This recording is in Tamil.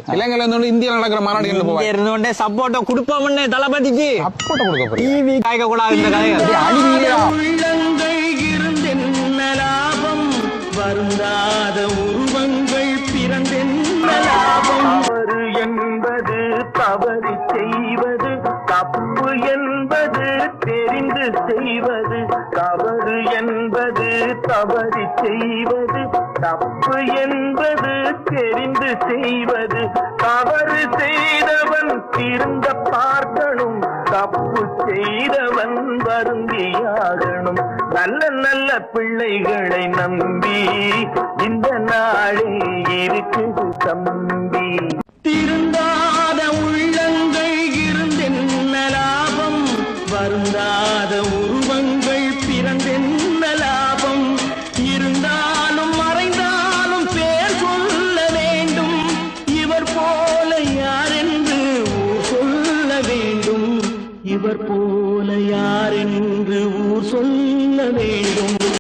இலங்கையில இருந்து இந்தியா நடக்கிற மாநாடு போவாங்க இருந்தோண்டே சப்போர்ட்ட குடுப்போம்னே தளபதிக்கு சப்போர்ட் கொடுக்க போறீங்க டிவி காய்க்க கூடாது இந்த கதையை அடிவீரா உள்ளங்கை இருந்தென்ன லாபம் வருந்தாத உருவங்கள் பிறந்தென்ன லாபம் தவறு என்பது தவறு செய்வது தப்பு என்பது தெரிந்து செய்வது தவறு என்பது தவறு செய்வது தப்பு என்பது தெரிந்து செய்வது தவறு செய்தவன் திருந்த பார்க்கணும் தப்பு செய்தவன் வருந்தியாகணும் நல்ல நல்ல பிள்ளைகளை நம்பி இந்த நாளே இருக்குது தம்பி திருந்தாத உள்ளங்கை இருந்தென்ன லாபம் வருந்தாத உருவங்கள் பிறந்தென்ன லாபம் இருந்தாலும் மறைந்தாலும் பேர் சொல்ல வேண்டும் இவர் போல யாரென்று ஊர் சொல்ல வேண்டும் இவர் போல யாரென்று ஊர் சொல்ல வேண்டும்